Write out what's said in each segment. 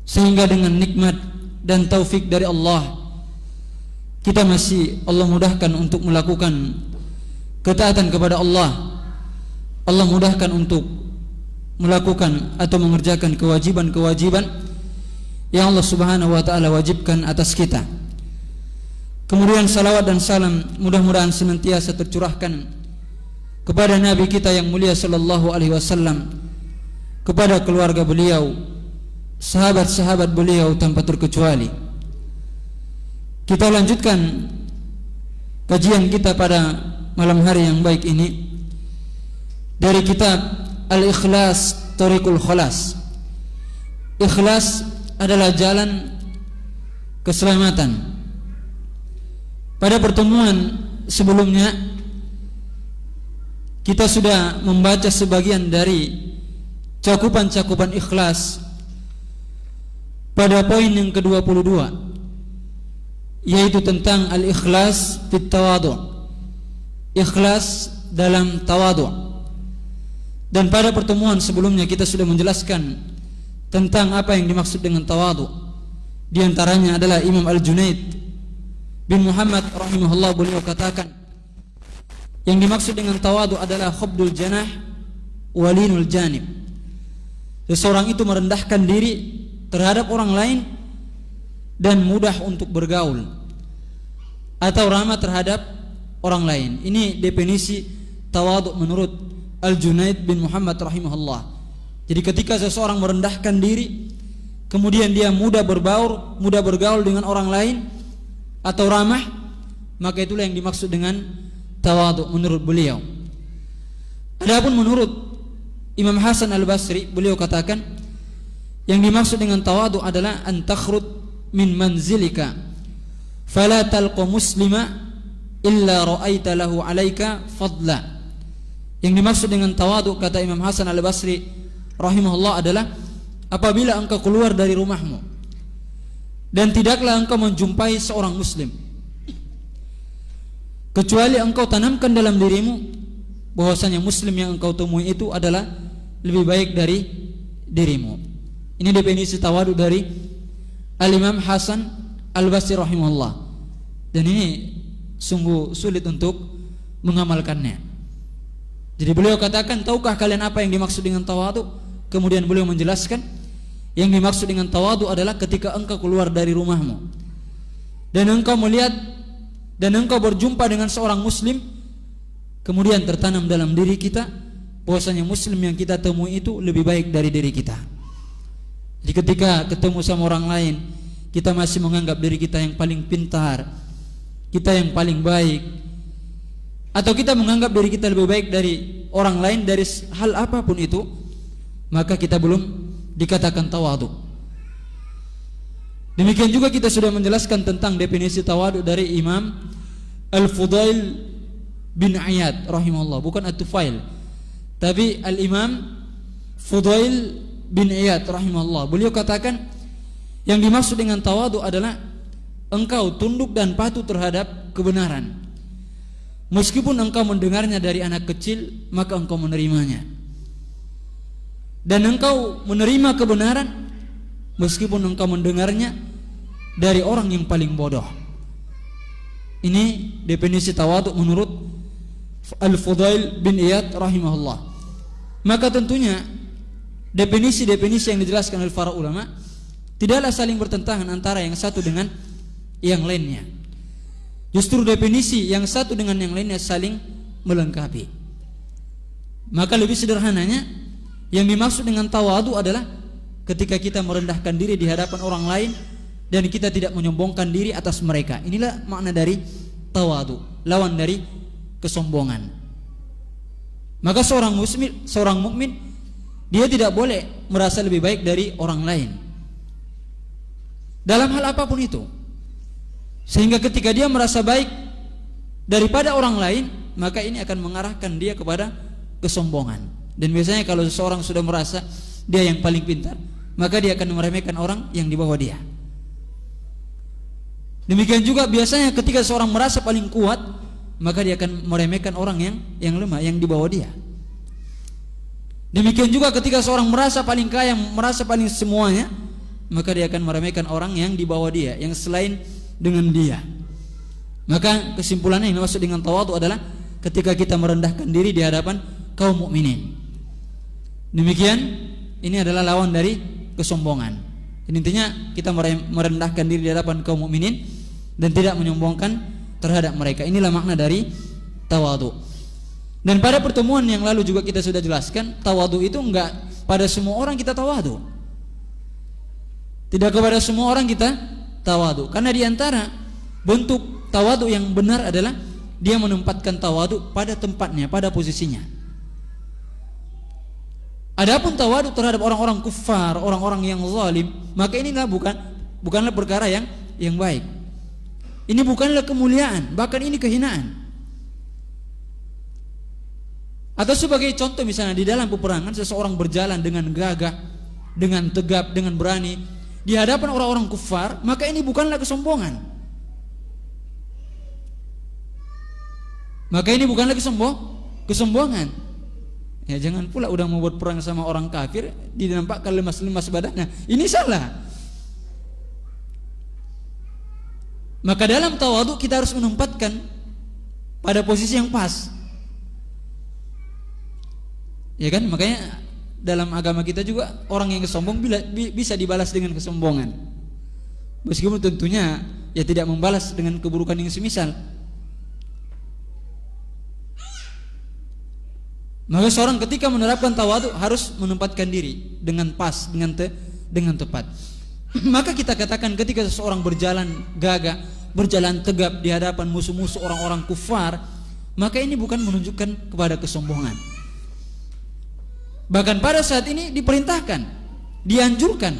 sehingga dengan nikmat dan taufik dari Allah kita masih Allah mudahkan untuk melakukan ketaatan kepada Allah. Allah mudahkan untuk melakukan atau mengerjakan kewajiban-kewajiban yang Allah Subhanahu wa taala wajibkan atas kita. Kemudian salawat dan salam mudah-mudahan senantiasa tercurahkan kepada Nabi kita yang mulia sallallahu alaihi wasallam, kepada keluarga beliau, sahabat-sahabat beliau tanpa terkecuali. Kita lanjutkan kajian kita pada malam hari yang baik ini dari kitab Al-Ikhlas Thariqul Khalas. Ikhlas adalah jalan keselamatan. Pada pertemuan sebelumnya kita sudah membaca sebagian dari cakupan-cakupan ikhlas pada poin yang ke-22, yaitu tentang al-ikhlas fit tawadu', ikhlas dalam tawadu'. Dan pada pertemuan sebelumnya kita sudah menjelaskan tentang apa yang dimaksud dengan tawadu'. Di antaranya adalah Imam Al-Junaid bin Muhammad rahimahullah, beliau katakan yang dimaksud dengan tawadu adalah khobdul janah walinul janib. Seseorang itu merendahkan diri terhadap orang lain dan mudah untuk bergaul atau ramah terhadap orang lain. Ini definisi tawadu menurut Al-Junaid bin Muhammad rahimahullah. Jadi ketika seseorang merendahkan diri, kemudian dia mudah bergaul dengan orang lain atau ramah, maka itulah yang dimaksud dengan tawadu menurut beliau. Adapun menurut Imam Hasan Al-Basri, beliau katakan yang dimaksud dengan tawadu adalah an takhrud min manzilika fala talqa muslima illa ra'aita lahu 'alaika fadla. Yang dimaksud dengan tawadu, kata Imam Hasan Al-Basri rahimahullah, adalah apabila engkau keluar dari rumahmu dan tidaklah engkau menjumpai seorang muslim, kecuali engkau tanamkan dalam dirimu bahwasanya muslim yang engkau temui itu adalah lebih baik dari dirimu. Ini definisi tawadu dari Al-Imam Hasan Al-Basri rahimahullah. Dan ini sungguh sulit untuk mengamalkannya. Jadi beliau katakan, tahukah kalian apa yang dimaksud dengan tawadu? Kemudian beliau menjelaskan yang dimaksud dengan tawadu adalah ketika engkau keluar dari rumahmu dan engkau melihat dan engkau berjumpa dengan seorang muslim, kemudian tertanam dalam diri kita bahwasanya muslim yang kita temui itu lebih baik dari diri kita. Jadi ketika ketemu sama orang lain, kita masih menganggap diri kita yang paling pintar, kita yang paling baik, atau kita menganggap diri kita lebih baik dari orang lain dari hal apapun itu, maka kita belum dikatakan tawadu. Demikian juga kita sudah menjelaskan tentang definisi tawadu dari Imam Al-Fudail bin Iyad rahimahullah, bukan At-Tufail, tapi Al-Imam Fudail bin Iyad rahimahullah. Beliau katakan yang dimaksud dengan tawadu adalah engkau tunduk dan patuh terhadap kebenaran. Meskipun engkau mendengarnya dari anak kecil, maka engkau menerimanya. Dan engkau menerima kebenaran meskipun engkau mendengarnya dari orang yang paling bodoh. Ini definisi tawadu menurut Al-Fudail bin Iyad rahimahullah. Maka tentunya definisi-definisi yang dijelaskan oleh para ulama tidaklah saling bertentangan antara yang satu dengan yang lainnya. Justru definisi yang satu dengan yang lainnya saling melengkapi. Maka lebih sederhananya, yang dimaksud dengan tawadu adalah ketika kita merendahkan diri di hadapan orang lain dan kita tidak menyombongkan diri atas mereka. Inilah makna dari tawadu, lawan dari kesombongan. Maka seorang mukmin dia tidak boleh merasa lebih baik dari orang lain dalam hal apapun itu, sehingga ketika dia merasa baik daripada orang lain, maka ini akan mengarahkan dia kepada kesombongan. Dan biasanya kalau seseorang sudah merasa dia yang paling pintar, maka dia akan meremehkan orang yang di bawah dia. Demikian juga biasanya ketika seorang merasa paling kuat, maka dia akan meremehkan orang yang lemah, yang di bawah dia. Demikian juga ketika seorang merasa paling kaya, merasa paling semuanya, maka dia akan meremehkan orang yang di bawah dia, yang selain dengan dia. Maka kesimpulannya yang dimaksud dengan tawadhu adalah ketika kita merendahkan diri di hadapan kaum mukminin. Demikian, ini adalah lawan dari kesombongan. Intinya kita merendahkan diri di hadapan kaum mukminin dan tidak menyombongkan terhadap mereka. Inilah makna dari tawadhu. Dan pada pertemuan yang lalu juga kita sudah jelaskan, tawadhu itu enggak pada semua orang kita tawadhu. Tidak kepada semua orang kita tawadhu. Karena di antara bentuk tawadhu yang benar adalah dia menempatkan tawadhu pada tempatnya, pada posisinya. Adapun tawadhu terhadap orang-orang kufar, orang-orang yang zalim, maka inilah bukanlah perkara yang baik. Ini bukanlah kemuliaan, bahkan ini kehinaan. Atau sebagai contoh misalnya di dalam peperangan seseorang berjalan dengan gagah, dengan tegap, dengan berani di hadapan orang-orang kufar, maka ini bukanlah kesombongan. Maka ini bukanlah kesombongan. Ya jangan pula udah mau buat perang sama orang kafir dinampakkan lemas-lemas badannya. Ini salah. Maka dalam tawadhu kita harus menempatkan pada posisi yang pas. Ya kan, makanya dalam agama kita juga orang yang sombong bisa dibalas dengan kesombongan. Meskipun tentunya ya tidak membalas dengan keburukan yang semisal. Maka seorang ketika menerapkan tawadhu harus menempatkan diri dengan pas, dengan tepat. Maka kita katakan ketika seseorang berjalan gagah, berjalan tegap di hadapan musuh-musuh orang-orang kufar, maka ini bukan menunjukkan kepada kesombongan. Bahkan pada saat ini diperintahkan, dianjurkan.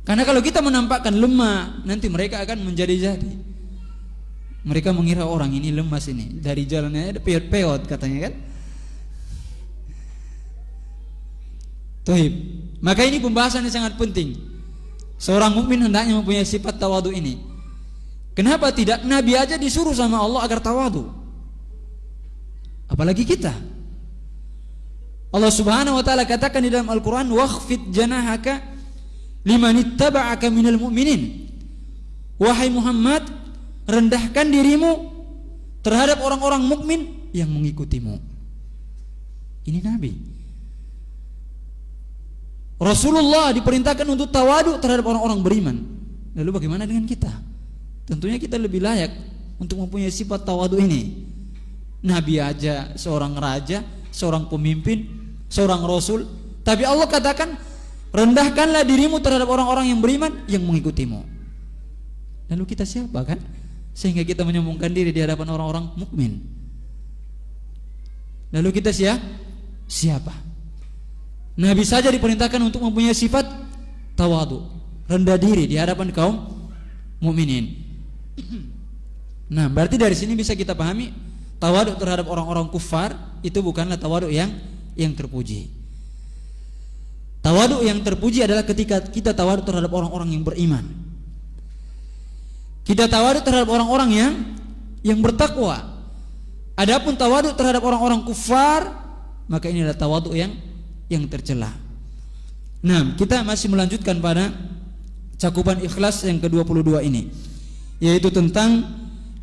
Karena kalau kita menampakkan lemah, nanti mereka akan menjadi-jadi. Mereka mengira orang ini lemas ini, dari jalannya ada peot-peot katanya kan. Tohib. Maka ini pembahasan yang sangat penting. Seorang mukmin hendaknya mempunyai sifat tawadhu ini. Kenapa tidak? Nabi aja disuruh sama Allah agar tawadhu, apalagi kita. Allah Subhanahu wa taala katakan di dalam Al-Qur'an, "Wakhfid janahaka liman ittaba'aka minal mu'minin." Wahai Muhammad, rendahkan dirimu terhadap orang-orang mukmin yang mengikutimu. Ini Nabi. Rasulullah diperintahkan untuk tawadhu terhadap orang-orang beriman. Lalu bagaimana dengan kita? Tentunya kita lebih layak untuk mempunyai sifat tawadhu ini. Nabi aja seorang raja, seorang pemimpin, seorang rasul, tapi Allah katakan rendahkanlah dirimu terhadap orang-orang yang beriman yang mengikutimu. Lalu kita siapa kan? Sehingga kita menyombongkan diri di hadapan orang-orang mukmin. Lalu kita siapa? Nabi saja diperintahkan untuk mempunyai sifat tawadhu, rendah diri di hadapan kaum mukminin. Nah, berarti dari sini bisa kita pahami tawadhu terhadap orang-orang kufar itu bukanlah tawadhu yang terpuji. Tawadhu yang terpuji adalah ketika kita tawadhu terhadap orang-orang yang beriman. Kita tawadhu terhadap orang-orang yang bertakwa. Adapun tawadhu terhadap orang-orang kufar, maka ini adalah tawadhu yang tercela. Nah, kita masih melanjutkan pada cakupan ikhlas yang ke-22 ini, yaitu tentang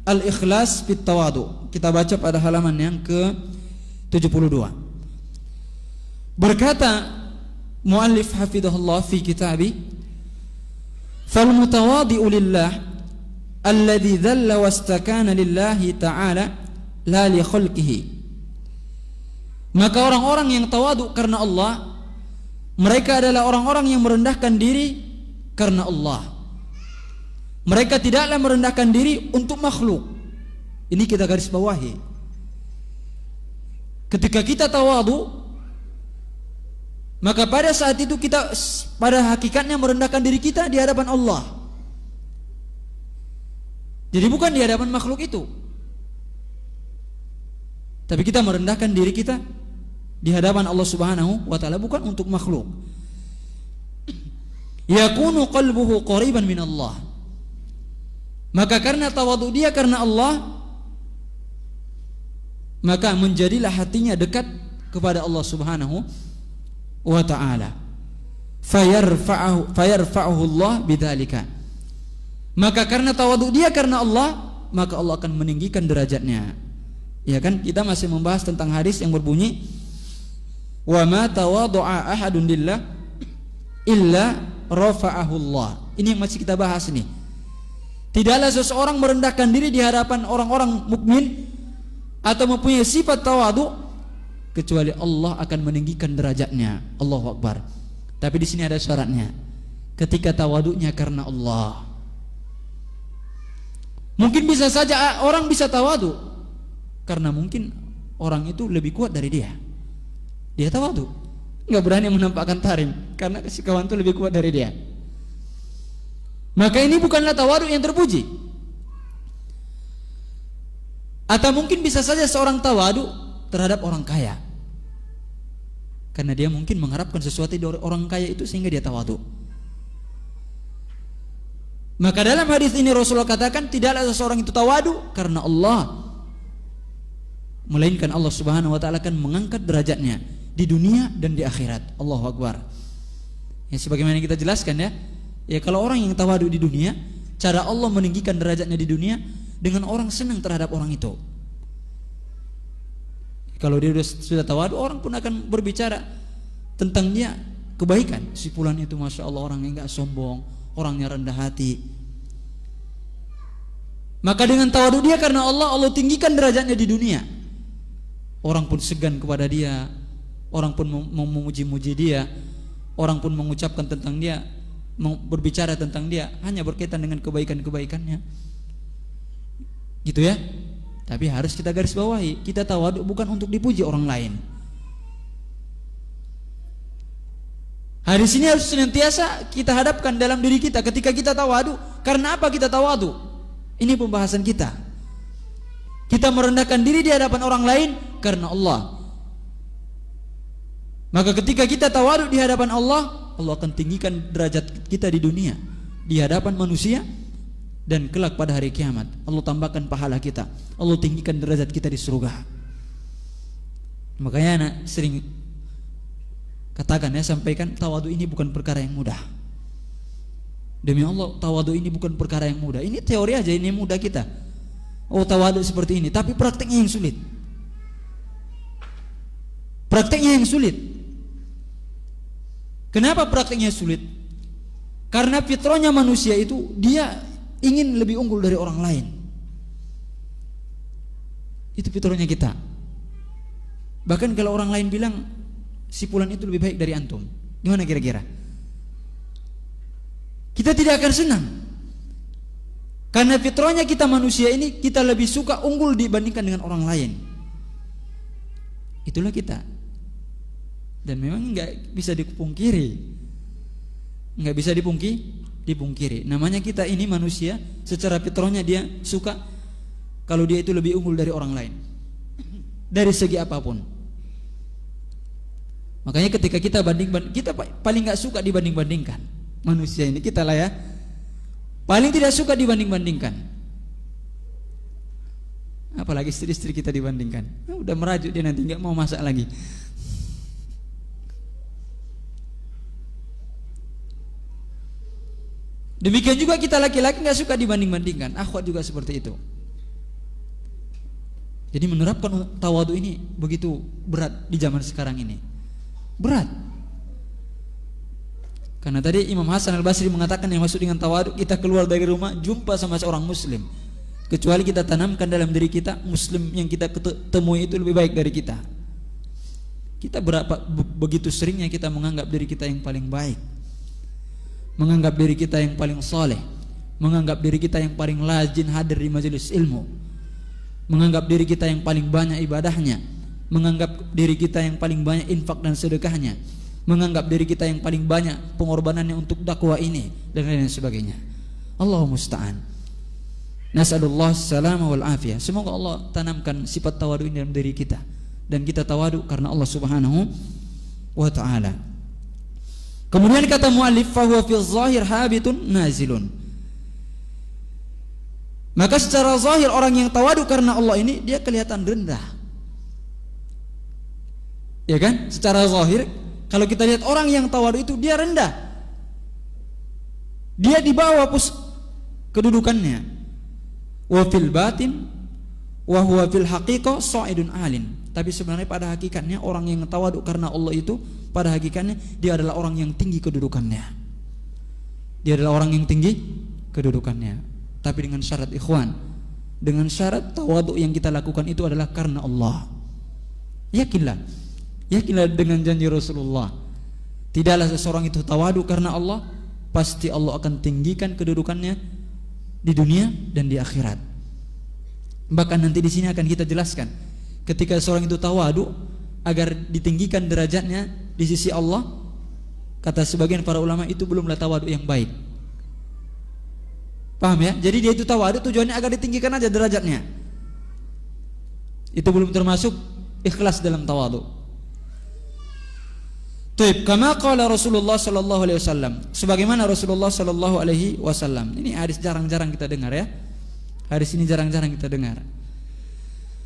al-ikhlas fit tawadhu. Kita baca pada halaman yang ke-72. Berkata muallif hafizahullah fi kitabi, "Fal mutawadhi'u lillah alladhi dhalla wastakana lillahi ta'ala la li khalqihi." Maka orang-orang yang tawadhu karena Allah, mereka adalah orang-orang yang merendahkan diri karena Allah. Mereka tidaklah merendahkan diri untuk makhluk. Ini kita garis bawahi. Ketika kita tawadhu, maka pada saat itu kita pada hakikatnya merendahkan diri kita di hadapan Allah. Jadi bukan di hadapan makhluk itu, tapi kita merendahkan diri kita di hadapan Allah Subhanahu wa taala, bukan untuk makhluk. Yakunu qalbuhu qariban min Allah. Maka karena tawadhu dia karena Allah, maka menjadilah hatinya dekat kepada Allah Subhanahu wa taala. fayarfa'uhu Allah bidzalika. Maka karena tawadhu dia karena Allah, maka Allah akan meninggikan derajatnya. Ya kan? Kita masih membahas tentang hadis yang berbunyi, wa ma tawadhu'a ahadun lillah illa rafa'ahu Allah. Ini yang masih kita bahas nih. Tidaklah seseorang merendahkan diri di hadapan orang-orang mukmin atau mempunyai sifat tawadhu kecuali Allah akan meninggikan derajatnya. Allahu Akbar. Tapi di sini ada syaratnya. Ketika tawadhunya karena Allah. Mungkin bisa saja orang bisa tawadhu karena mungkin orang itu lebih kuat dari dia. Dia tawadhu, nggak berani menampakkan tarim karena si kawan itu lebih kuat dari dia. Maka ini bukanlah tawadhu yang terpuji. Atau mungkin bisa saja seorang tawadhu terhadap orang kaya karena dia mungkin mengharapkan sesuatu dari orang kaya itu sehingga dia tawadhu. Maka dalam hadis ini Rasulullah katakan tidaklah seseorang itu tawadhu karena Allah, melainkan Allah Subhanahu wa taala akan mengangkat derajatnya di dunia dan di akhirat. Allahu Akbar. Ya sebagaimana kita jelaskan ya. Ya kalau orang yang tawadhu di dunia, cara Allah meninggikan derajatnya di dunia dengan orang senang terhadap orang itu. Kalau dia sudah tawadhu, orang pun akan berbicara tentang dia kebaikan. Si fulan itu masya Allah orang yang enggak sombong, orangnya rendah hati. Maka dengan tawadhu dia karena Allah, Allah tinggikan derajatnya di dunia. Orang pun segan kepada dia, orang pun memuji-muji dia, orang pun mengucapkan tentang dia, berbicara tentang dia hanya berkaitan dengan kebaikan-kebaikannya. Gitu ya. Tapi harus kita garis bawahi, kita tawadhu bukan untuk dipuji orang lain. Hadis ini harus senantiasa kita hadapkan dalam diri kita ketika kita tawadhu. Karena apa kita tawadhu? Ini pembahasan kita. Kita merendahkan diri di hadapan orang lain karena Allah. Maka ketika kita tawadhu di hadapan Allah, Allah akan tinggikan derajat kita di dunia, di hadapan manusia, dan kelak pada hari kiamat Allah tambahkan pahala kita, Allah tinggikan derajat kita di surga. Makanya anak sering katakan ya, sampaikan tawadhu ini bukan perkara yang mudah. Demi Allah, tawadhu ini bukan perkara yang mudah. Ini teori aja, ini mudah kita. Oh tawadhu seperti ini, tapi prakteknya yang sulit. Prakteknya yang sulit. Kenapa prakteknya sulit? Karena fitrahnya manusia itu dia ingin lebih unggul dari orang lain. Itu fitrahnya kita. Bahkan kalau orang lain bilang si fulan itu lebih baik dari antum, gimana kira-kira? Kita tidak akan senang. Karena fitrahnya kita manusia ini, kita lebih suka unggul dibandingkan dengan orang lain. Itulah kita. Dan memang nggak bisa dipungkiri, nggak bisa dipungkiri. Namanya kita ini manusia, secara fitrahnya dia suka kalau dia itu lebih unggul dari orang lain, dari segi apapun. Makanya ketika kita kita paling nggak suka dibanding-bandingkan. Manusia ini kita lah ya, paling tidak suka dibanding-bandingkan. Apalagi istri-istri kita dibandingkan. Udah merajuk dia nanti nggak mau masak lagi. Demikian juga kita laki-laki nggak suka dibanding-bandingkan. Akhwat juga seperti itu. Jadi menerapkan tawadhu ini begitu berat di zaman sekarang ini. Berat. Karena tadi Imam Hasan Al-Basri mengatakan yang maksud dengan tawadhu, kita keluar dari rumah jumpa sama seorang muslim, kecuali kita tanamkan dalam diri kita, muslim yang kita temui itu lebih baik dari kita. Kita begitu seringnya kita menganggap diri kita yang paling baik, menganggap diri kita yang paling saleh, menganggap diri kita yang paling rajin hadir di majelis ilmu, menganggap diri kita yang paling banyak ibadahnya, menganggap diri kita yang paling banyak infak dan sedekahnya, menganggap diri kita yang paling banyak pengorbanannya untuk dakwah ini, dan lain sebagainya. Allahu musta'an. Nas'alullah salama wal afiyah. Semoga Allah tanamkan sifat tawadhu ini dalam diri kita, dan kita tawadhu karena Allah Subhanahu wa ta'ala. Kemudian kata muallif, fa huwa fi zahir habitun nazilun. Maka secara zahir orang yang tawadhu karena Allah ini dia kelihatan rendah. Ya kan? Secara zahir Kalau kita lihat orang yang tawadu itu dia rendah, dia di bawah kedudukannya. Wa fil batin wa huwa fil haqiqah sa'idun alin. Tapi sebenarnya pada hakikatnya orang yang tawadu karena Allah itu pada hakikatnya dia adalah orang yang tinggi kedudukannya. Dia adalah orang yang tinggi kedudukannya. Tapi dengan syarat ikhwan, dengan syarat tawadu yang kita lakukan itu adalah karena Allah. Yakinlah dengan janji Rasulullah. Tidaklah seseorang itu tawadu karena Allah, pasti Allah akan tinggikan kedudukannya di dunia dan di akhirat. Bahkan nanti di sini akan kita jelaskan, ketika seorang itu tawadu agar ditinggikan derajatnya di sisi Allah, kata sebagian para ulama itu belumlah tawadu yang baik. Paham ya? Jadi dia itu tawadu tujuannya agar ditinggikan aja derajatnya. Itu belum termasuk ikhlas dalam tawadu. Taib, kama qala Rasulullah sallallahu alaihi wasallam. Sebagaimana Rasulullah sallallahu alaihi wasallam. Ini hadis jarang-jarang kita dengar ya. Hadis ini jarang-jarang kita dengar.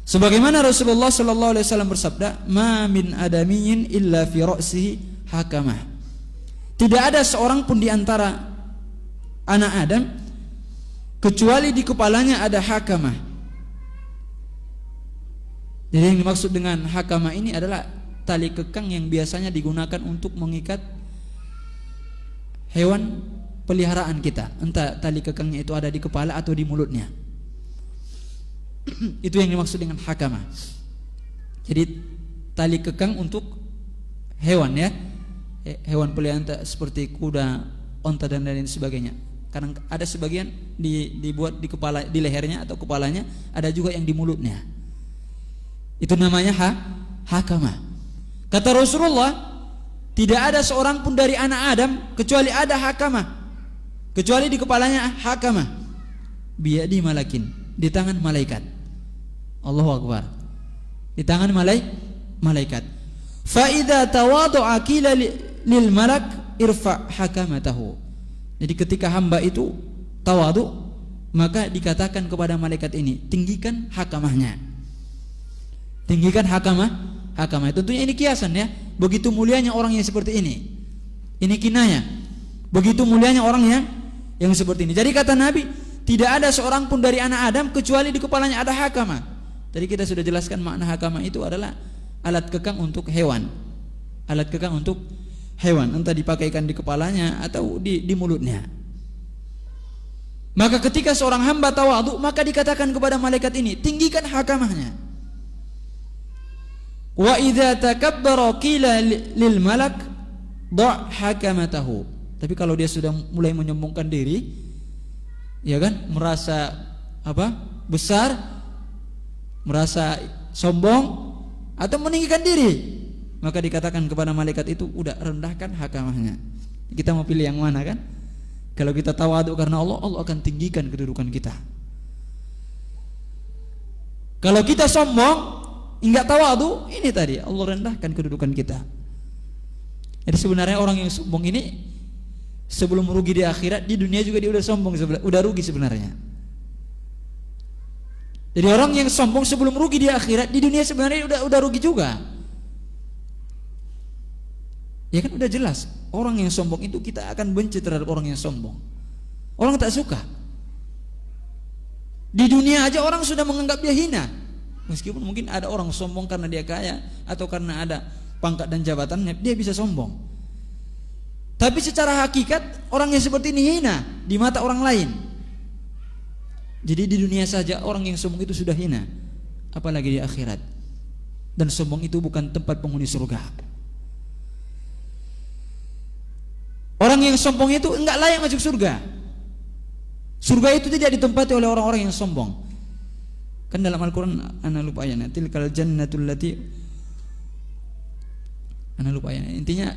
Sebagaimana Rasulullah sallallahu alaihi wasallam bersabda, "Ma min adamiyyin illa fi ra'sihi hakamah." Tidak ada seorang pun di antara anak Adam kecuali di kepalanya ada hakamah. Jadi yang dimaksud dengan hakamah ini adalah tali kekang yang biasanya digunakan untuk mengikat hewan peliharaan kita. Entah tali kekangnya itu ada di kepala atau di mulutnya. Itu yang dimaksud dengan hakamah. Jadi tali kekang untuk hewan ya, hewan peliharaan seperti kuda, onta dan lain sebagainya. Karena ada sebagian dibuat di kepala, di lehernya atau kepalanya, ada juga yang di mulutnya. Itu namanya hakamah. Kata Rasulullah, tidak ada seorang pun dari anak Adam kecuali ada hakamah, kecuali di kepalanya hakamah. Biyadi malakin, di tangan malaikat. Allahu Akbar. Di tangan malaikat. Fa idza tawadu'a qila lil malak irfa hakamatahu. Jadi ketika hamba itu tawadu, maka dikatakan kepada malaikat ini, tinggikan hakamahnya. Tinggikan hakamah. Tentunya ini kiasan ya. Begitu mulianya orang yang seperti ini. Ini kinayah. Begitu mulianya orang yang seperti ini. Jadi kata Nabi, tidak ada seorang pun dari anak Adam kecuali di kepalanya ada hakamah. Tadi kita sudah jelaskan makna hakamah itu adalah alat kekang untuk hewan. Alat kekang untuk hewan, entah dipakaikan di kepalanya atau di mulutnya. Maka ketika seorang hamba tawadhu, maka dikatakan kepada malaikat ini, tinggikan hakamahnya. Wa idza takabbara qila lil malak dha' hakamatahu. Tapi kalau dia sudah mulai menyombongkan diri, ya kan, merasa besar, merasa sombong atau meninggikan diri, maka dikatakan kepada malaikat itu, udah rendahkan hakamahnya. Kita mau pilih yang mana kan? Kalau kita tawadhu karena Allah, Allah akan tinggikan kedudukan kita. Kalau kita sombong, enggak tawadhu, ini tadi Allah rendahkan kedudukan kita. Jadi sebenarnya orang yang sombong ini sebelum rugi di akhirat, di dunia juga dia udah sombong, udah rugi sebenarnya. Jadi orang yang sombong sebelum rugi di akhirat, di dunia sebenarnya udah rugi juga. Ya kan udah jelas, orang yang sombong itu kita akan benci terhadap orang yang sombong. Orang tak suka. Di dunia aja orang sudah menganggap dia hina. Meskipun mungkin ada orang sombong karena dia kaya atau karena ada pangkat dan jabatannya, dia bisa sombong. Tapi secara hakikat orang yang seperti ini hina di mata orang lain. Jadi di dunia saja orang yang sombong itu sudah hina, apalagi di akhirat. Dan sombong itu bukan tempat penghuni surga. Orang yang sombong itu enggak layak masuk surga. Surga itu tidak ditempati oleh orang-orang yang sombong. Kan dalam Al-Quran, ana lupa ayatnya, tilkal jannatul lati, ana lupa ayatnya. Intinya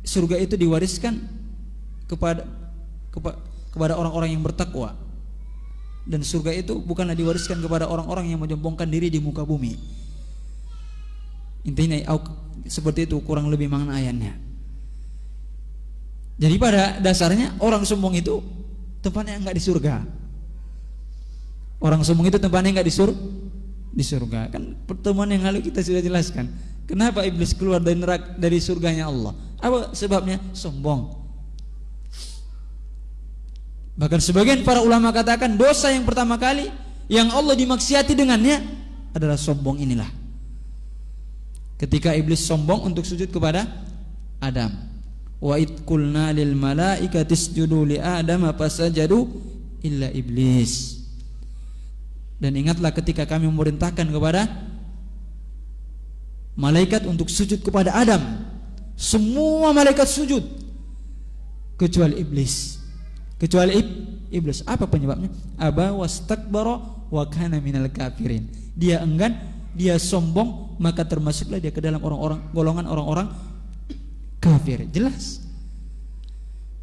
surga itu diwariskan kepada orang-orang yang bertakwa. Dan surga itu bukanlah diwariskan kepada orang-orang yang menyombongkan diri di muka bumi. Intinya seperti itu kurang lebih makna ayatnya. Jadi pada dasarnya orang sombong itu tempatnya enggak di surga. Orang sombong itu tempatnya enggak di surga. Kan pertemuan yang lalu kita sudah jelaskan. Kenapa iblis keluar dari neraka, dari surganya Allah? Apa sebabnya? Sombong. Bahkan sebagian para ulama katakan dosa yang pertama kali yang Allah dimaksiati dengannya adalah sombong inilah. Ketika iblis sombong untuk sujud kepada Adam. Wa id qulna lil malaikati isjudu li Adam fasajadu illa iblis. Dan ingatlah ketika kami memerintahkan kepada malaikat untuk sujud kepada Adam, semua malaikat sujud kecuali iblis. Kecuali iblis. Apa penyebabnya? Aba wastakbara wa kana minal kafirin. Dia enggan, dia sombong, maka termasuklah dia ke dalam golongan orang-orang kafir. Jelas.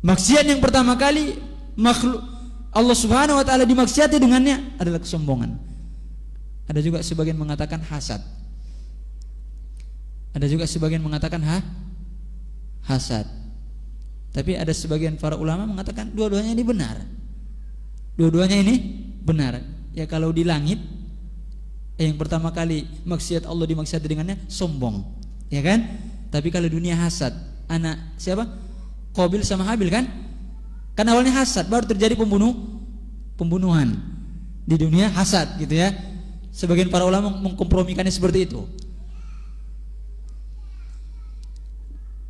Maksiat yang pertama kali makhluk Allah Subhanahu wa taala dimaksiati dengannya adalah kesombongan. Ada juga sebagian mengatakan hasad. Ada juga sebagian mengatakan hasad. Tapi ada sebagian para ulama mengatakan dua-duanya ini benar. Dua-duanya ini benar. Ya kalau di langit yang pertama kali maksiat Allah dimaksiati dengannya sombong, ya kan? Tapi kalau dunia hasad, anak siapa? Qabil sama Habil kan? Kan awalnya hasad, baru terjadi pembunuhan. Di dunia hasad gitu ya. Sebagian para ulama mengkompromikannya seperti itu.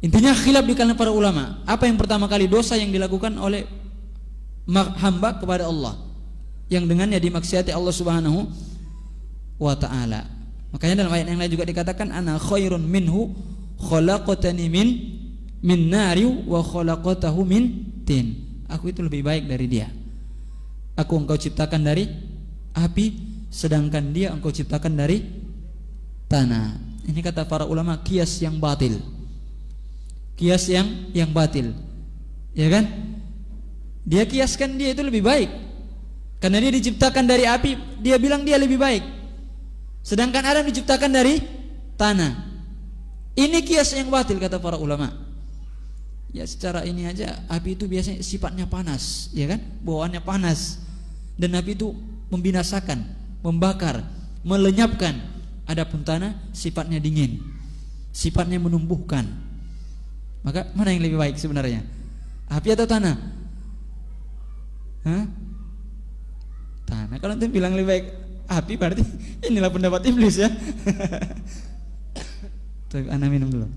Intinya khilaf di kalangan para ulama. Apa yang pertama kali dosa yang dilakukan oleh hamba kepada Allah, yang dengannya dimaksiati Allah Subhanahu wa ta'ala. Makanya dalam ayat yang lain juga dikatakan ana khairun minhu khalaqatani min nari wa khalaqatahu min tin. Aku itu lebih baik dari dia. Aku engkau ciptakan dari api, sedangkan dia engkau ciptakan dari tanah. Ini kata para ulama kias yang batil. Kias yang batil. Ya kan? Dia kiaskan dia itu lebih baik. Karena dia diciptakan dari api, dia bilang dia lebih baik. Sedangkan Adam diciptakan dari tanah. Ini kias yang batil kata para ulama. Ya secara ini aja api itu biasanya sifatnya panas, ya kan? Bawaannya panas. Dan api itu membinasakan, membakar, melenyapkan. Adapun tanah sifatnya dingin, sifatnya menumbuhkan. Maka mana yang lebih baik sebenarnya? Api atau tanah? Hah? Tanah. Kalau nanti bilang lebih baik api berarti inilah pendapat iblis ya. Tuh, ana minum dulu.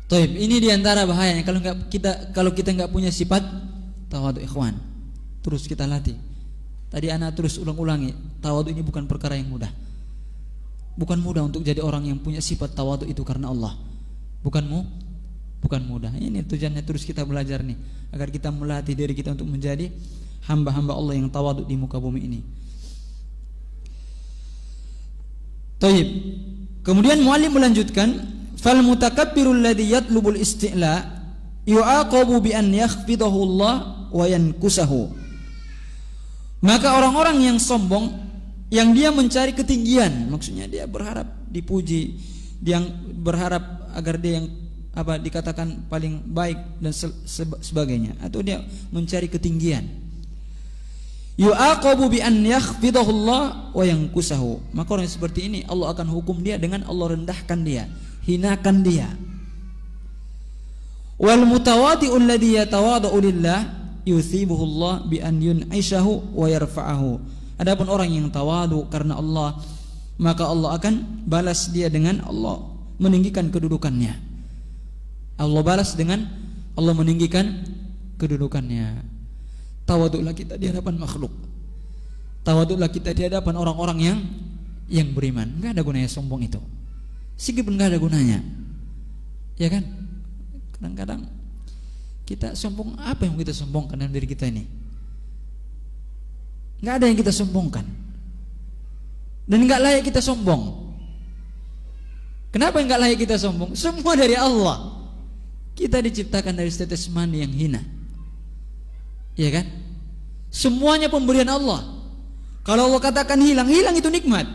Taib, ini diantara bahayanya kalau kita nggak punya sifat tawadhu ikhwan, terus kita latih. Tadi ana terus ulang-ulangi, tawadhu ini bukan perkara yang mudah. Bukan mudah untuk jadi orang yang punya sifat tawadhu itu karena Allah. Bukan mudah. Ini tujuannya terus kita belajar nih, agar kita melatih diri kita untuk menjadi hamba-hamba Allah yang tawadhu di muka bumi ini. Taib. Kemudian muallim melanjutkan, fal mutakabbirul ladzi yatlubul isti'la yu'aqabu bi an yakhfidahu Allah wa yankusahu. Maka orang-orang yang sombong, yang dia mencari ketinggian, maksudnya dia berharap dipuji, dia berharap agar dia yang dikatakan paling baik dan sebagainya, atau dia mencari ketinggian. Yu'aqabu bi an yakhfidahu Allah wa yankusahu. Maka orang seperti ini Allah akan hukum dia dengan Allah rendahkan dia, hinakan dia. Wal mutawadi'u alladhi yatawada'u lillah yuthibuhu Allah bi an yun'ishahu wa yarfa'ahu. Adapun orang yang tawadu karena Allah, maka Allah akan balas dia dengan Allah meninggikan kedudukannya. Allah balas dengan Allah meninggikan kedudukannya. Tawaduklah kita di hadapan makhluk. Tawaduklah kita di hadapan orang-orang yang beriman. Enggak ada gunanya sombong itu. Sedikit pun enggak ada gunanya. Ya kan? Kadang-kadang kita sombong, apa yang kita sombongkan dalam diri kita ini? Enggak ada yang kita sombongkan. Dan enggak layak kita sombong. Kenapa enggak layak kita sombong? Semua dari Allah. Kita diciptakan dari tetes mani yang hina. Iya kan? Semuanya pemberian Allah. Kalau Allah katakan hilang, hilang itu nikmat.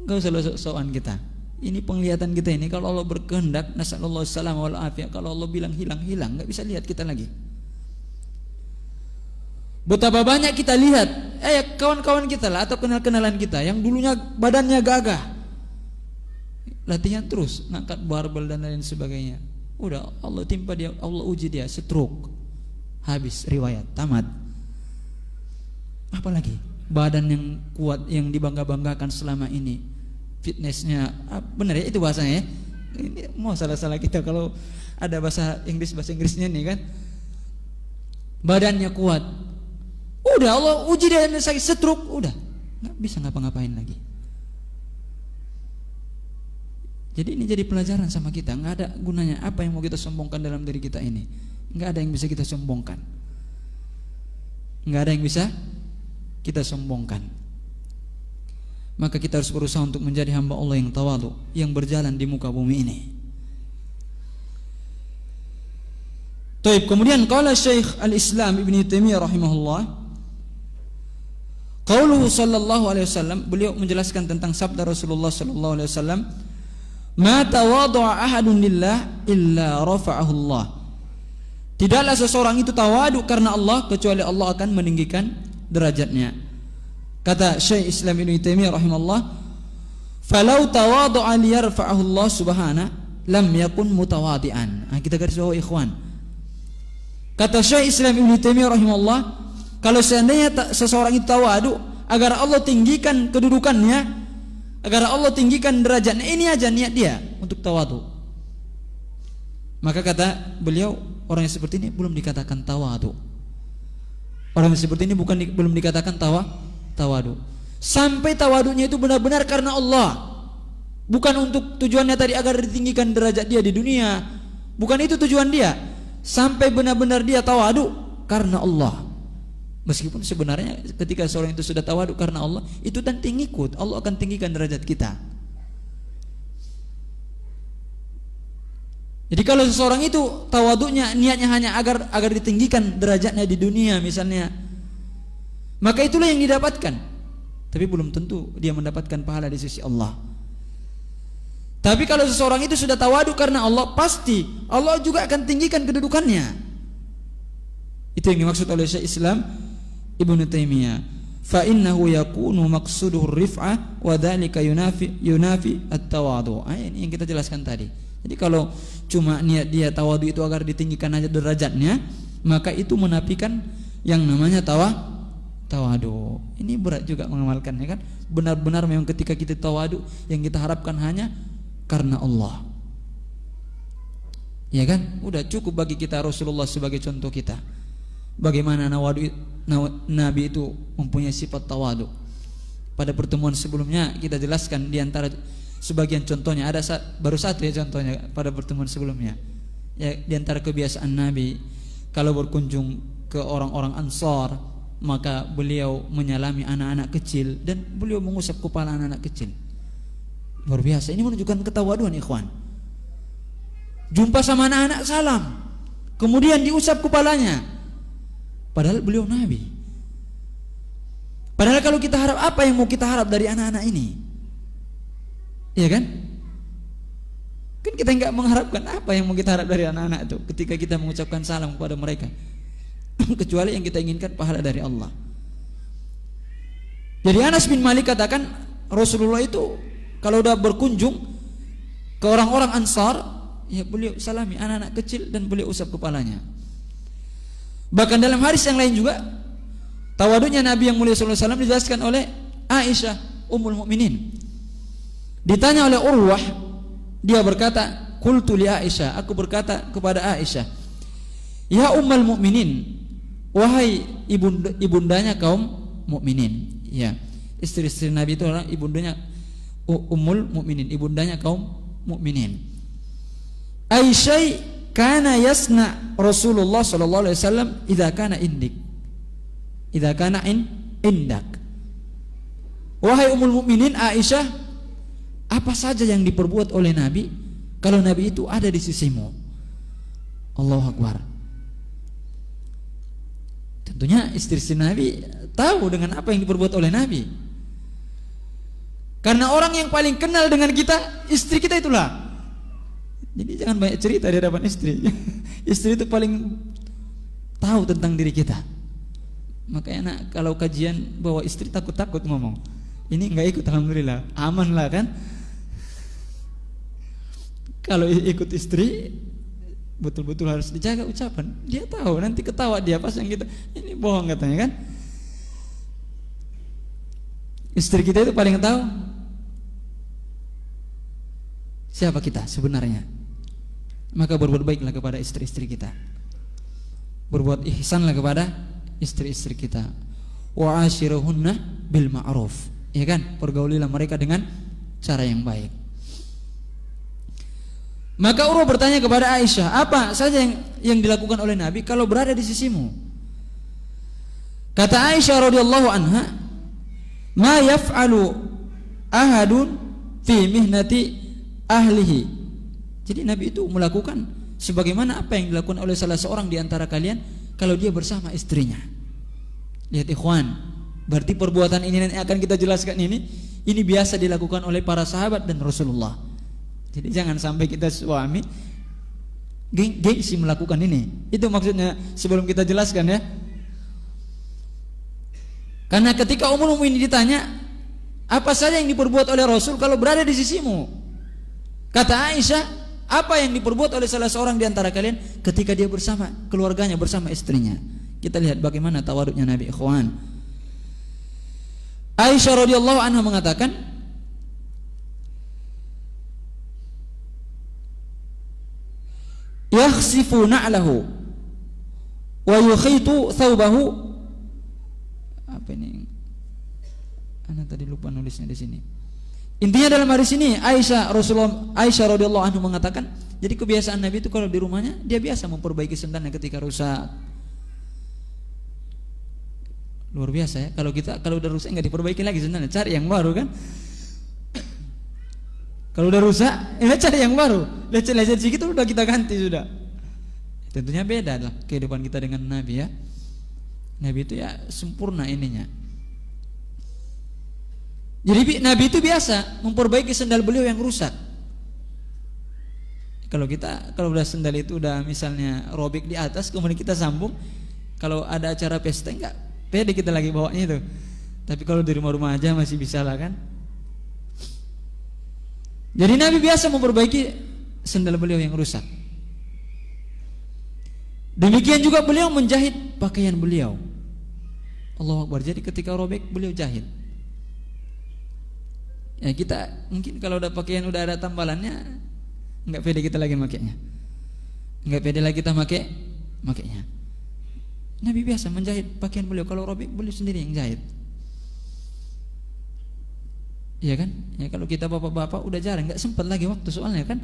Enggak usah sok-sokan kita. Ini penglihatan kita ini, kalau Allah berkehendak, nasallallahu salam wal afiyah, kalau Allah bilang hilang, nggak bisa lihat kita lagi. Betapa banyak kita lihat kawan-kawan kita lah atau kenal-kenalan kita yang dulunya badannya gagah, latihan terus ngangkat barbel dan lain sebagainya. Udah Allah timpa dia, Allah uji dia, stroke, habis riwayat, tamat. Apalagi badan yang kuat yang dibangga-banggakan selama ini, fitnessnya benar ya itu bahasanya ya. Ini mau salah-salah kita kalau ada bahasa Inggrisnya nih kan. Badannya kuat, udah Allah uji dia sakit stroke, udah nggak bisa ngapa-ngapain lagi. Jadi ini jadi pelajaran sama kita, nggak ada gunanya apa yang mau kita sombongkan dalam diri kita ini. Nggak ada yang bisa kita sombongkan, nggak ada yang bisa kita sombongkan. Maka kita harus berusaha untuk menjadi hamba Allah yang tawadhu, yang berjalan di muka bumi ini. Taib, kemudian qala Syekh Al-Islam Ibnu Taimiyah rahimahullah, qauluhu sallallahu alaihi wasallam, beliau menjelaskan tentang sabda Rasulullah sallallahu alaihi wasallam, ma tawadhu'a ahadun lillah illa rafa'ahu Allah. Tidaklah seseorang itu tawadu karena Allah kecuali Allah akan meninggikan derajatnya. Kata Syekh Islam Ibnu Taimiyah rahimahullah, falau tawadhu'a liyarfa'ahu Allah subhanahu lam yakun mutawadi'an. Kita garis bawah ikhwan. Kata Syekh Islam Ibnu Taimiyah rahimahullah, kalau seandainya seseorang itu tawadu agar Allah tinggikan kedudukannya, agar Allah tinggikan derajatnya, ini aja niat dia untuk tawadu, maka kata beliau, orang yang seperti ini belum dikatakan tawadu. Orang yang seperti ini belum dikatakan tawadu. Sampai tawadunya itu benar-benar karena Allah, bukan untuk tujuannya tadi agar ditinggikan derajat dia di dunia, bukan itu tujuan dia. Sampai benar-benar dia tawadu karena Allah. Meskipun sebenarnya ketika seorang itu sudah tawadu karena Allah, itu nanti ngikut, Allah akan tinggikan derajat kita. Jadi kalau seseorang itu tawadunya niatnya hanya agar ditinggikan derajatnya di dunia misalnya, maka itulah yang didapatkan. Tapi belum tentu dia mendapatkan pahala di sisi Allah. Tapi kalau seseorang itu sudah tawadu karena Allah, pasti Allah juga akan tinggikan kedudukannya. Itu yang dimaksud oleh Syekh Islam Ibnu Taimiyah. Fa innahu yakunu maqsuduhu rif'ah wa dzalika yunafi at-tawadhu. Ini yang kita jelaskan tadi. Jadi kalau cuma niat dia tawadu itu agar ditinggikan aja derajatnya, maka itu menafikan yang namanya tawadu. Ini berat juga mengamalkannya kan. Benar-benar memang ketika kita tawadu, yang kita harapkan hanya karena Allah. Ya kan? Udah cukup bagi kita Rasulullah sebagai contoh kita. Bagaimana Nabi itu mempunyai sifat tawadu. Pada pertemuan sebelumnya kita jelaskan di antara sebagian contohnya, ada baru satu ya contohnya pada pertemuan sebelumnya. Ya, di antara kebiasaan Nabi kalau berkunjung ke orang-orang Ansar, maka beliau menyalami anak-anak kecil dan beliau mengusap kepala anak-anak kecil. Luar biasa, ini menunjukkan ketawaduan ikhwan. Jumpa sama anak-anak salam, kemudian diusap kepalanya, padahal beliau Nabi. Padahal kalau kita harap, apa yang mau kita harap dari anak-anak ini? Iya kan? Kan kita enggak mengharapkan apa yang mau kita harap dari anak-anak itu ketika kita mengucapkan salam kepada mereka. Kecuali yang kita inginkan pahala dari Allah. Jadi Anas bin Malik katakan, Rasulullah itu kalau udah berkunjung ke orang-orang Ansar, ya beliau salami anak-anak kecil dan beliau usap kepalanya. Bahkan dalam hadis yang lain juga, tawadunya Nabi yang mulia sallallahu alaihi wasallam dijelaskan oleh Aisyah Ummul Mukminin. Ditanya oleh Urwah, dia berkata, qultu li Aisyah, aku berkata kepada Aisyah, ya Ummul Mukminin, wahai ibundanya kaum mukminin. Ya, istri-istri Nabi itu adalah ibundanya Ummul Mukminin, ibundanya kaum mukminin. Aisyah kana yasna Rasulullah sallallahu alaihi wasallam idza kana indik. Idza kana indak. Wahai Ummul Mukminin Aisyah, apa saja yang diperbuat oleh Nabi kalau Nabi itu ada di sisimu. Allahu Akbar. Tentunya istri-istri Nabi tahu dengan apa yang diperbuat oleh Nabi. Karena orang yang paling kenal dengan kita, istri kita itulah. Jadi jangan banyak cerita di hadapan istri. Istri itu paling tahu tentang diri kita. Makanya nak kalau kajian bawa istri takut-takut ngomong. Ini enggak ikut, alhamdulillah, aman lah kan. Kalau ikut istri betul-betul harus dijaga ucapan. Dia tahu, nanti ketawa dia pas yang kita ini bohong katanya kan. Istri kita itu paling tahu siapa kita sebenarnya. Maka berbuat baiklah kepada istri-istri kita. Berbuat ihsanlah kepada istri-istri kita. Wa ashiruhunna bil ma'ruf. Ya kan? Pergaulilah mereka dengan cara yang baik. Maka Urwah bertanya kepada Aisyah, apa saja yang dilakukan oleh Nabi kalau berada di sisimu? Kata Aisyah radhiyallahu anha, ma yaf'alu ahadun fi mihnati ahlihi. Jadi Nabi itu melakukan sebagaimana apa yang dilakukan oleh salah seorang di antara kalian kalau dia bersama istrinya. Lihat ikhwan, berarti perbuatan ini yang akan kita jelaskan ini biasa dilakukan oleh para sahabat dan Rasulullah. Jadi jangan sampai kita suami gengsi melakukan ini. Itu maksudnya sebelum kita jelaskan ya. Karena ketika Ummul Mukminin ditanya, apa saja yang diperbuat oleh Rasul kalau berada di sisimu? Kata Aisyah, apa yang diperbuat oleh salah seorang di antara kalian ketika dia bersama keluarganya, bersama istrinya. Kita lihat bagaimana tawaduknya Nabi, ikhwan. Aisyah radhiyallahu anha mengatakan, yakhsifu na'lahu wa yukhitu thawbahu. Apa ini? Ana tadi lupa nulisnya di sini. Intinya dalam hadis ini Aisyah radhiyallahu anha mengatakan, jadi kebiasaan Nabi itu kalau di rumahnya dia biasa memperbaiki sendalnya ketika rusak. Luar biasa ya. Kalau udah rusak enggak diperbaiki lagi sendalnya, cari yang baru kan. Kalau udah rusak, cari yang baru. Lecet-lecet sedikit udah kita ganti sudah. Tentunya beda lah kehidupan kita dengan Nabi ya. Nabi itu ya sempurna ininya. Jadi Nabi itu biasa memperbaiki sendal beliau yang rusak. Kalau udah sendal itu udah misalnya robek di atas, kemudian kita sambung, kalau ada acara pesta enggak pede kita lagi bawanya itu. Tapi kalau di rumah-rumah aja masih bisa lah kan. Jadi Nabi biasa memperbaiki sendal beliau yang rusak. Demikian juga beliau menjahit pakaian beliau. Allahu Akbar. Jadi ketika robek beliau jahit. Ya kita mungkin kalau udah pakaian udah ada tambalannya, enggak pede kita lagi makainya. Enggak pede lagi kita makainya. Nabi biasa menjahit pakaian beliau, kalau robek beliau sendiri yang jahit. Iya kan? Ya kalau kita bapak-bapak udah jarang, enggak sempat lagi waktu soalnya kan.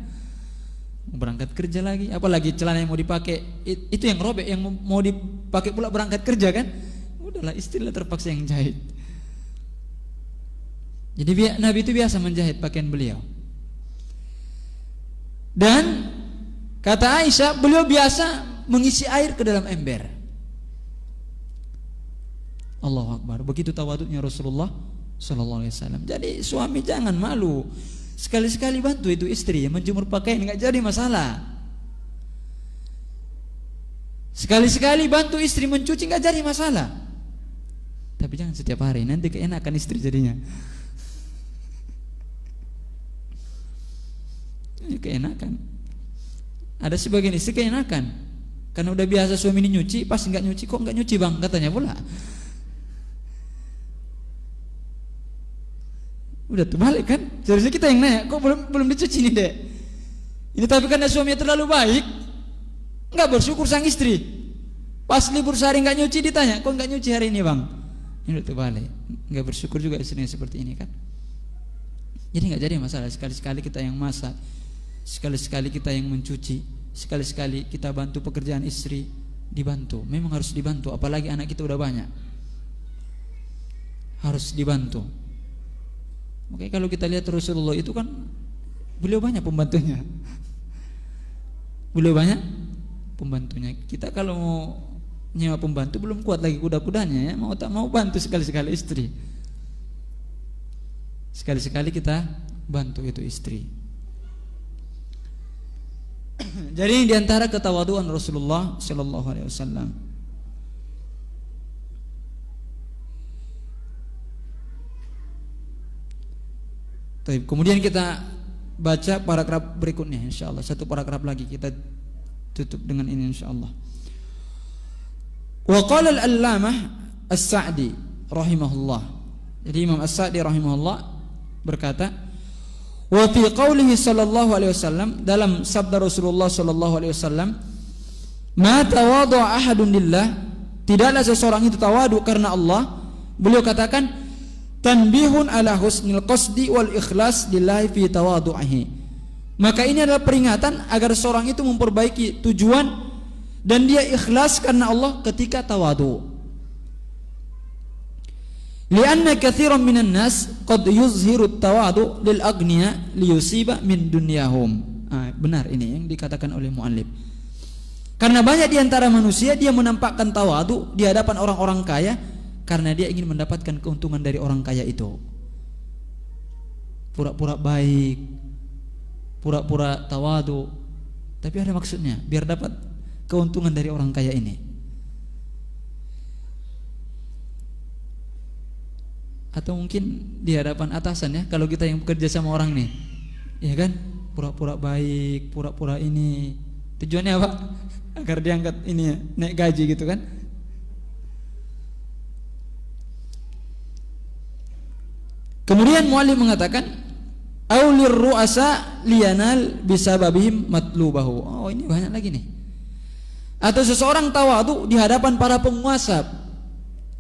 Berangkat kerja lagi, apalagi celana yang mau dipakai itu yang robek, yang mau dipakai pula berangkat kerja kan. Udahlah istilah terpaksa yang jahit. Jadi Nabi itu biasa menjahit pakaian beliau. Dan kata Aisyah, beliau biasa mengisi air ke dalam ember. Allahu Akbar. Begitu tawaduknya Rasulullah sallallahu alaihi wasallam. Jadi suami jangan malu. Sekali-sekali bantu itu istri menjemur pakaian, enggak jadi masalah. Sekali-sekali bantu istri mencuci, enggak jadi masalah. Tapi jangan setiap hari, nanti keenakan istri jadinya. Keenakan. Ada sebagian istri keenakan karena udah biasa suami ini nyuci, pas enggak nyuci, kok enggak nyuci bang, katanya pula. Udah terbalik kan? Seharusnya kita yang nanya, kok belum dicuci nih dek. Ini tapi karena suaminya terlalu baik, enggak bersyukur sang istri. Pas libur sehari enggak nyuci, ditanya, kok enggak nyuci hari ini bang? Ini udah terbalik. Enggak bersyukur juga istrinya seperti ini kan? Jadi enggak jadi masalah. Sekali-sekali kita yang masak, sekali-sekali kita yang mencuci, sekali-sekali kita bantu pekerjaan istri, dibantu. Memang harus dibantu, apalagi anak kita udah banyak, harus dibantu. Oke, kalau kita lihat Rasulullah itu kan beliau banyak pembantunya. Beliau banyak pembantunya. Kita kalau mau nyewa pembantu belum kuat lagi kuda-kudanya ya, mau tak mau bantu sekali-sekali istri. Sekali-sekali kita bantu itu istri. Jadi di antara ketawaduan Rasulullah sallallahu alaihi wasallam. Kemudian kita baca paragraf berikutnya insyaallah. Satu paragraf lagi kita tutup dengan ini insyaallah. Wa qala al-allamah As-Sa'di rahimahullah. Jadi Imam As-Sa'di rahimahullah berkata, wa fi qaulihi sallallahu alaihi wasallam, dalam sabda Rasulullah sallallahu alaihi wasallam, ma tawadha'a ahadun lillah, tidaklah seseorang itu tawadu karena Allah. Beliau katakan, tanbihun ala husnil qasdi wal ikhlas lillahi fi tawadhu'ihi. Maka ini adalah peringatan agar seorang itu memperbaiki tujuan dan dia ikhlas karena Allah ketika tawadu. Lianna katsiran minan nas qad yuzhiru at-tawadu lil aghniya liyusiba min dunyahum. Benar ini yang dikatakan oleh muallif. Karena banyak di antara manusia dia menampakkan tawadu di hadapan orang-orang kaya karena dia ingin mendapatkan keuntungan dari orang kaya itu. Pura-pura baik, pura-pura tawadu, tapi ada maksudnya biar dapat keuntungan dari orang kaya ini. Atau mungkin di hadapan atasan ya, kalau kita yang bekerja sama orang nih, ya kan, pura-pura baik, pura-pura ini, tujuannya apa? Agar diangkat ini ya, naik gaji gitu kan. Kemudian muallif mengatakan, aulir ru'asa liyanal bisababihim matlubahu. Oh, ini banyak lagi nih. Atau seseorang tawadu di hadapan para penguasa,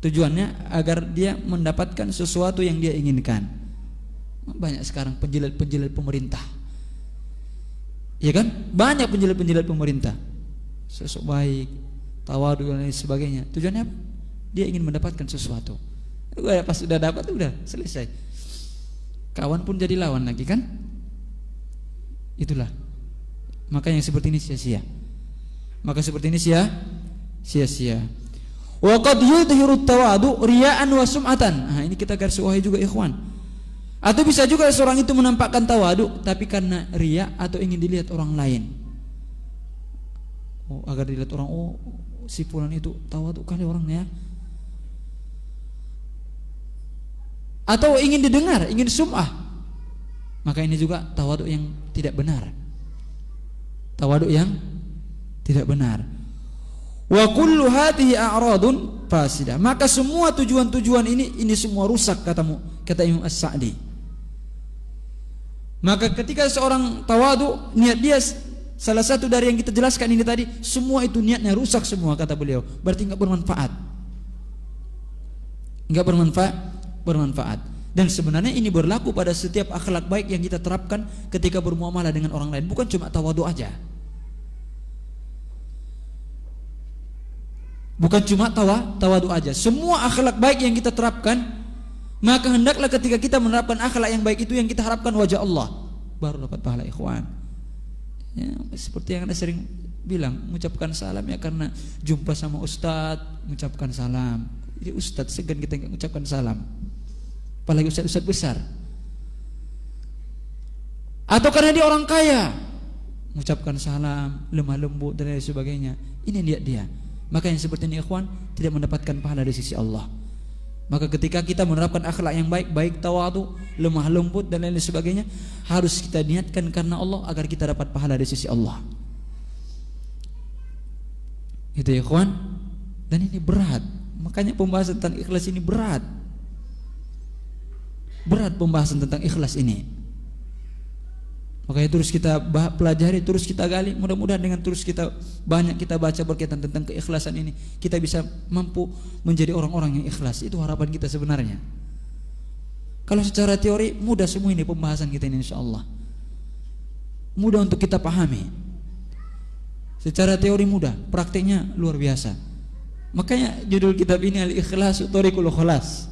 tujuannya agar dia mendapatkan sesuatu yang dia inginkan. Banyak sekarang penjilat-penjilat pemerintah, ya kan? Banyak penjilat-penjilat pemerintah, sosok baik, tawadu dan lain sebagainya. Tujuannya apa? Dia ingin mendapatkan sesuatu. Pas sudah dapat, udah selesai. Kawan pun jadi lawan lagi kan? Itulah. Maka yang seperti ini sia-sia. Maka seperti ini sia-sia. Wa qad yudhiru tawadu riya'an wa sum'atan. Ini kita garis bawahi juga ikhwan. Atau bisa juga seorang itu menampakkan tawadu tapi karena riya atau ingin dilihat orang lain. Agar dilihat orang, si fulan itu tawadu kali orangnya. Atau ingin didengar, ingin sum'ah. Maka ini juga tawadu yang tidak benar. Tawadu yang tidak benar. Wa kullu hadhihi a'radun fasidah. Maka semua tujuan-tujuan ini semua rusak kata Imam As-Sa'di. Maka ketika seorang tawadu, niat dia salah satu dari yang kita jelaskan ini tadi, semua itu niatnya rusak semua kata beliau. Berarti enggak bermanfaat. Enggak bermanfaat. Dan sebenarnya ini berlaku pada setiap akhlak baik yang kita terapkan ketika bermuamalah dengan orang lain, bukan cuma tawadu aja. Bukan cuma tawadu aja. Semua akhlak baik yang kita terapkan, maka hendaklah ketika kita menerapkan akhlak yang baik itu yang kita harapkan wajah Allah, baru dapat pahala ikhwan. Ya, seperti yang Anda sering bilang, mengucapkan salam ya karena jumpa sama ustadz, mengucapkan salam. Jadi ustadz segan kita mengucapkan salam. Apalagi ustadz besar. Atau karena dia orang kaya, mengucapkan salam, lemah lembut dan lain sebagainya. Ini niat dia. Maka yang seperti ini ikhwan tidak mendapatkan pahala dari sisi Allah. Maka ketika kita menerapkan akhlak yang baik, baik tawadu, lemah lembut dan lain sebagainya, harus kita niatkan karena Allah agar kita dapat pahala dari sisi Allah. Itu ya ikhwan. Dan ini berat. Makanya pembahasan tentang ikhlas ini berat. Berat pembahasan tentang ikhlas ini. Makanya terus kita pelajari, terus kita gali. Mudah-mudahan dengan terus kita banyak kita baca berkaitan tentang keikhlasan ini, kita bisa mampu menjadi orang-orang yang ikhlas. Itu harapan kita sebenarnya. Kalau secara teori mudah semua ini pembahasan kita ini insyaallah. Mudah untuk kita pahami. Secara teori mudah, prakteknya luar biasa. Makanya judul kitab ini Al-Ikhlasu Thariqul Khalas.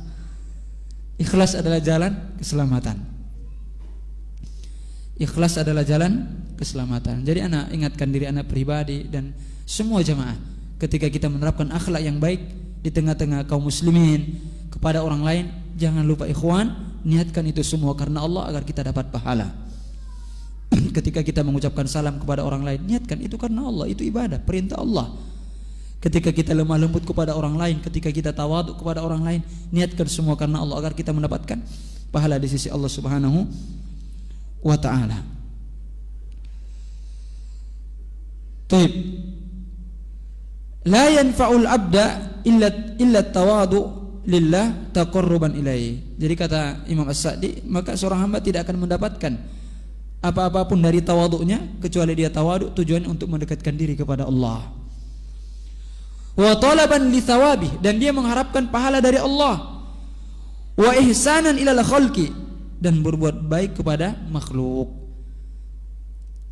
Ikhlas adalah jalan keselamatan. Ikhlas adalah jalan keselamatan. Jadi anak ingatkan diri anak pribadi dan semua jamaah, ketika kita menerapkan akhlak yang baik di tengah-tengah kaum muslimin kepada orang lain, jangan lupa ikhwan niatkan itu semua karena Allah agar kita dapat pahala. Ketika kita mengucapkan salam kepada orang lain, niatkan itu karena Allah, itu ibadah, perintah Allah. Ketika kita lemah lembut kepada orang lain, ketika kita tawaduk kepada orang lain, niatkan semua karena Allah agar kita mendapatkan pahala di sisi Allah Subhanahu wa ta'ala. Taib. La yanfa'ul abda illa tawadu lillah taqarruban ilaihi. Jadi kata Imam As-Sa'di, maka seorang hamba tidak akan mendapatkan apa-apapun dari tawaduknya kecuali dia tawaduk tujuannya untuk mendekatkan diri kepada Allah. Wa talaban li thawabi, dan dia mengharapkan pahala dari Allah. Wa ihsanan ilal khalqi, dan berbuat baik kepada makhluk.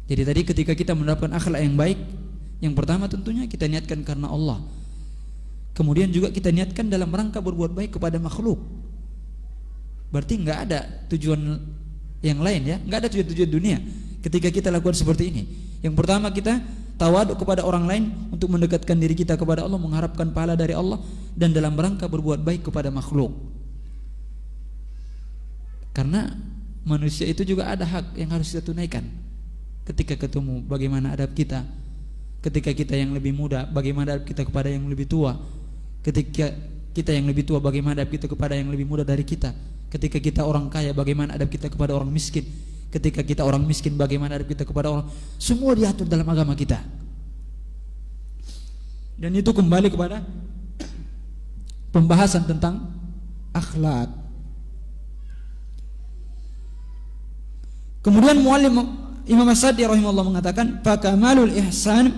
Jadi tadi ketika kita menerapkan akhlak yang baik, yang pertama tentunya kita niatkan karena Allah. Kemudian juga kita niatkan dalam rangka berbuat baik kepada makhluk. Berarti nggak ada tujuan yang lain ya, nggak ada tujuan dunia ketika kita lakukan seperti ini. Yang pertama kita tawaduk kepada orang lain untuk mendekatkan diri kita kepada Allah, mengharapkan pahala dari Allah, dan dalam rangka berbuat baik kepada makhluk. Karena manusia itu juga ada hak yang harus kita tunaikan. Ketika ketemu, bagaimana adab kita. Ketika kita yang lebih muda, bagaimana adab kita kepada yang lebih tua. Ketika kita yang lebih tua, bagaimana adab kita kepada yang lebih muda dari kita. Ketika kita orang kaya, bagaimana adab kita kepada orang miskin. Ketika kita orang miskin, bagaimana adab kita kepada orang. Semua diatur dalam agama kita. Dan itu kembali kepada pembahasan tentang akhlak. Kemudian muallim Imam As-Sa'di rahimahullah mengatakan, fa kamalul ihsan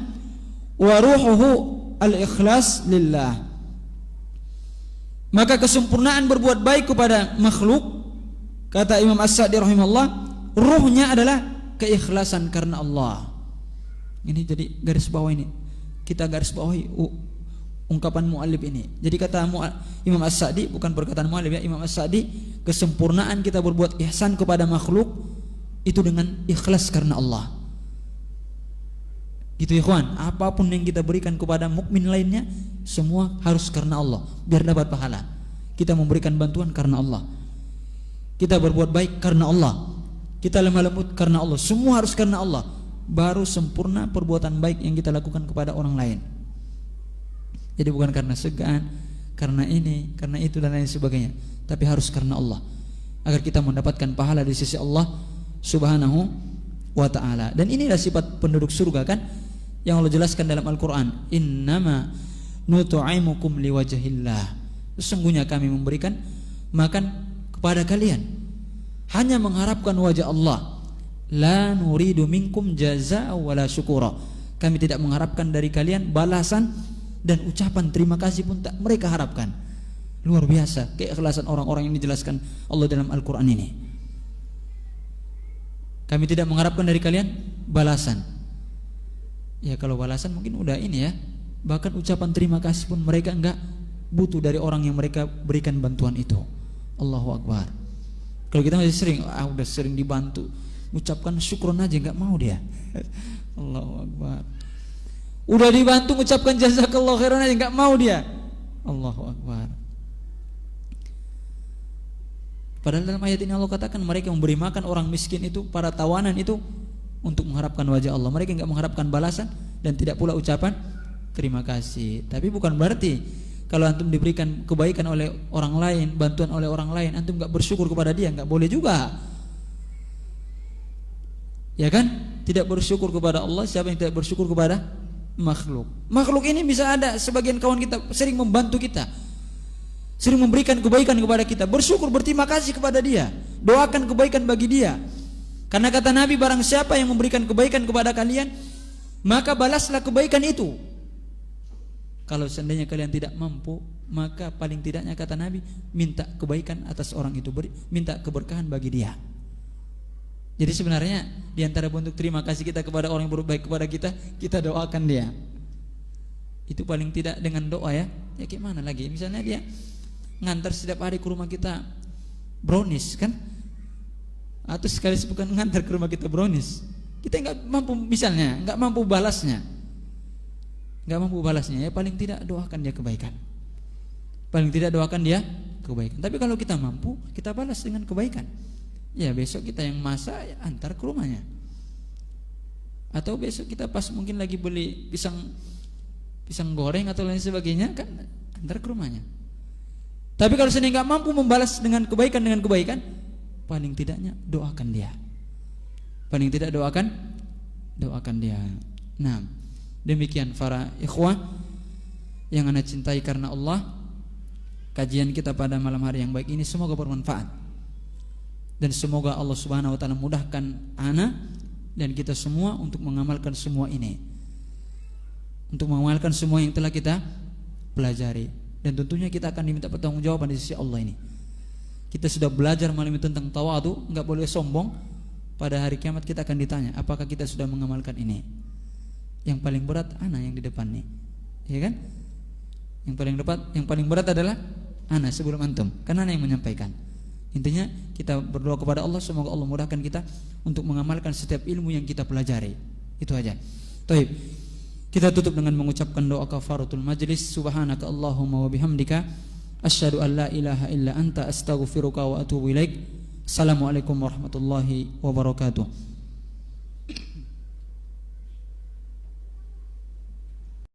wa ruhuhu al-ikhlas lillah. Maka kesempurnaan berbuat baik kepada makhluk, kata Imam As-Sa'di rahimahullah, ruhnya adalah keikhlasan karena Allah. Ini jadi garis bawah ini. Kita garis bawahi ungkapan muallif ini. Jadi kata Imam As-Sa'di, bukan perkataan muallif ya, Imam As-Sa'di, kesempurnaan kita berbuat ihsan kepada makhluk itu dengan ikhlas karena Allah. Gitu ya kawan, apapun yang kita berikan kepada mukmin lainnya semua harus karena Allah, biar dapat pahala. Kita memberikan bantuan karena Allah. Kita berbuat baik karena Allah. Kita lemah lembut karena Allah. Semua harus karena Allah. Baru sempurna perbuatan baik yang kita lakukan kepada orang lain. Jadi bukan karena segan, karena ini, karena itu dan lain sebagainya, tapi harus karena Allah, agar kita mendapatkan pahala di sisi Allah Subhanahu wa ta'ala. Dan inilah sifat penduduk surga kan, yang Allah jelaskan dalam Al-Quran, innama nutu'imukum liwajahillah. Sesungguhnya kami memberikan makan kepada kalian hanya mengharapkan wajah Allah. La nuridu minkum jazaa wala syukura. Kami tidak mengharapkan dari kalian balasan dan ucapan terima kasih pun tak mereka harapkan. Luar biasa keikhlasan orang-orang yang dijelaskan Allah dalam Al-Quran ini. Kami tidak mengharapkan dari kalian balasan. Ya kalau balasan mungkin udah ini ya. Bahkan ucapan terima kasih pun mereka enggak butuh dari orang yang mereka berikan bantuan itu. Allahu Akbar. Kalau kita masih sering, udah sering dibantu, ucapkan syukron aja enggak mau dia. Allahu Akbar. Udah dibantu mengucapkan jazakallahu khairan aja enggak mau dia. Allahu Akbar. Padahal dalam ayat ini Allah katakan mereka memberi makan orang miskin itu, para tawanan itu, untuk mengharapkan wajah Allah. Mereka enggak mengharapkan balasan dan tidak pula ucapan terima kasih. Tapi bukan berarti kalau antum diberikan kebaikan oleh orang lain, bantuan oleh orang lain, antum enggak bersyukur kepada dia, enggak boleh juga. Ya kan? Tidak bersyukur kepada Allah, siapa yang tidak bersyukur kepada makhluk? Makhluk ini bisa ada sebagian kawan kita sering membantu kita, sering memberikan kebaikan kepada kita. Bersyukur, berterima kasih kepada dia, doakan kebaikan bagi dia. Karena kata Nabi, barang siapa yang memberikan kebaikan kepada kalian, maka balaslah kebaikan itu. Kalau seandainya kalian tidak mampu, maka paling tidaknya kata Nabi, minta kebaikan atas orang itu, minta keberkahan bagi dia. Jadi sebenarnya di antara bentuk terima kasih kita kepada orang yang berbaik kepada kita, kita doakan dia. Itu paling tidak dengan doa ya. Ya gimana lagi? Misalnya dia ngantar setiap hari ke rumah kita brownies kan? Atau sekali bukan ngantar ke rumah kita brownies, kita nggak mampu, misalnya nggak mampu balasnya, ya paling tidak doakan dia kebaikan. Paling tidak doakan dia kebaikan. Tapi kalau kita mampu, kita balas dengan kebaikan. Ya besok kita yang masak, ya, antar ke rumahnya. Atau besok kita pas mungkin lagi beli pisang goreng atau lain sebagainya, kan antar ke rumahnya. Tapi kalau seandainya nggak mampu membalas dengan kebaikan, paling tidaknya doakan dia. Paling tidak doakan dia. Nah, demikian para ikhwah yang ana cintai karena Allah, kajian kita pada malam hari yang baik ini semoga bermanfaat. Dan semoga Allah Subhanahu wa taala mudahkan ana dan kita semua untuk mengamalkan semua ini. Untuk mengamalkan semua yang telah kita pelajari. Dan tentunya kita akan diminta pertanggungjawaban di sisi Allah ini. Kita sudah belajar malam ini tentang tawadu, enggak boleh sombong. Pada hari kiamat kita akan ditanya, apakah kita sudah mengamalkan ini? Yang paling berat ana yang di depan nih. Ya kan? Yang paling berat adalah ana sebelum antum. Karena ana yang menyampaikan. Intinya kita berdoa kepada Allah, semoga Allah mudahkan kita untuk mengamalkan setiap ilmu yang kita pelajari. Itu aja. Baik. Kita tutup dengan mengucapkan doa kafaratul majlis. Subhanaka Allahumma wa bihamdika asyhadu an la ilaha illa anta astaghfiruka wa atubu ilaik. Assalamualaikum warahmatullahi wabarakatuh.